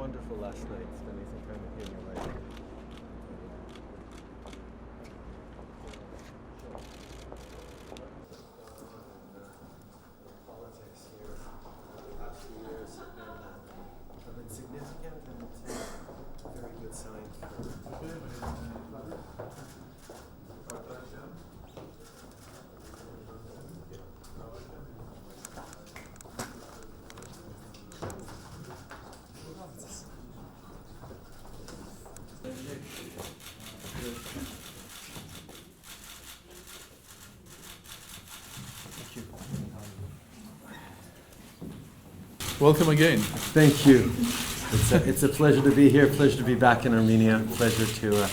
wonderful last night, spending some time with you and your wife. Politics here the past few years have been significant and a very good sign Welcome again. Thank you. It's a pleasure to be here, pleasure to be back in Armenia, pleasure to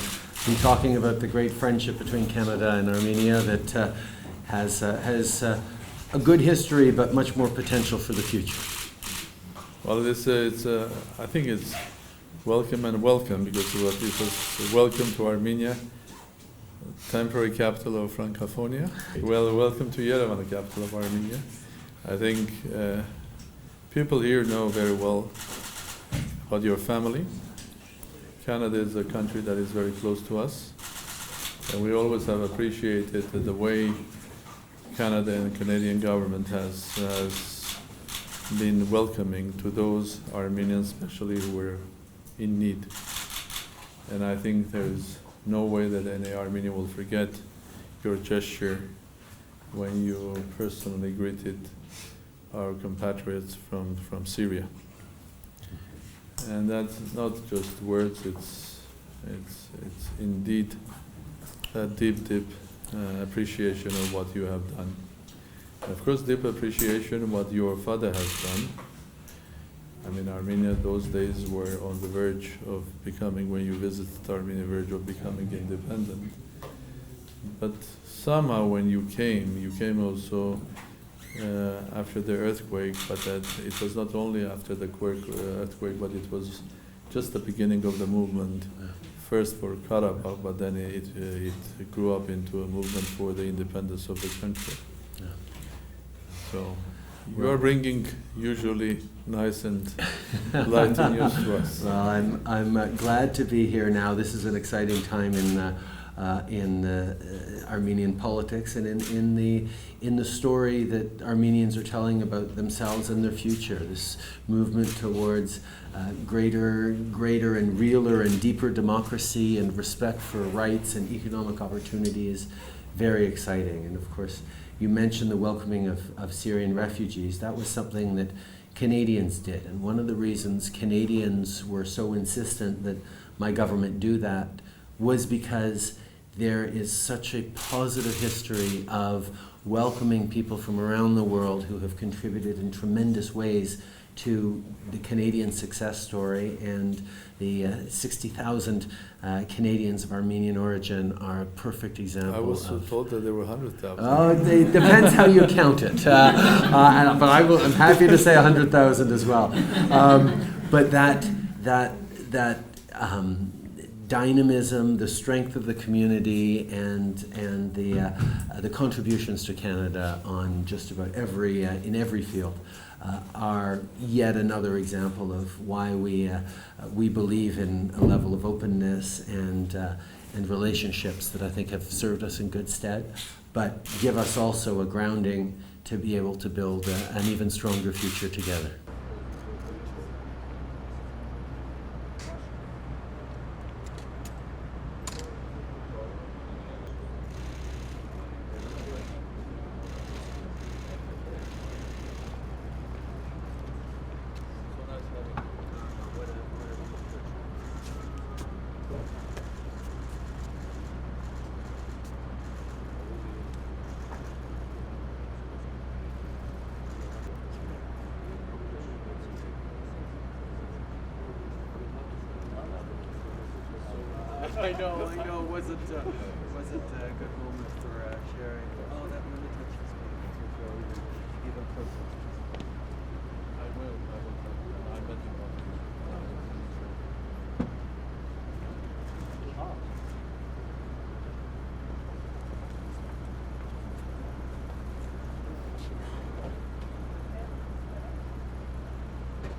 be talking about the great friendship between Canada and Armenia that has a good history but much more potential for the future. Well, I think it's welcome and welcome because it was welcome to Armenia, temporary capital of Frontcophenia. Well, welcome to Yerevan, the capital of Armenia. I think people here know very well about your family. Canada is a country that is very close to us, and we always have appreciated the way Canada and the Canadian government has been welcoming to those Armenians, especially who were in need. And I think there is no way that any Armenian will forget your gesture when you personally greeted our compatriots from Syria. And that's not just words, it's indeed a deep appreciation of what you have done. And of course, deep appreciation of what your father has done. I mean, Armenia those days were on the verge of becoming, when you visited Armenia, verge of becoming independent. But somehow when you came also after the earthquake, but that it was not only after the earthquake, but it was just the beginning of the movement, first for Karabakh, but then it grew up into a movement for the independence of the country. Yeah. So you are bringing usually nice and light news to us. Well, I'm glad to be here now. This is an exciting time in Armenian politics and in the story that Armenians are telling about themselves and their future. This movement towards greater and realer and deeper democracy and respect for rights and economic opportunity is very exciting. And of course, you mentioned the welcoming of Syrian refugees. That was something that Canadians did. And one of the reasons Canadians were so insistent that my government do that was because there is such a positive history of welcoming people from around the world who have contributed in tremendous ways to the Canadian success story, and the 60,000 Canadians of Armenian origin are a perfect example. I was told that there were 100,000. Oh, it depends how you count it. But I'm happy to say 100,000 as well. But that dynamism, the strength of the community, and the contributions to Canada on just about in every field are yet another example of why we believe in a level of openness and relationships that I think have served us in good stead, but give us also a grounding to be able to build an even stronger future together. I know. Was it a good moment?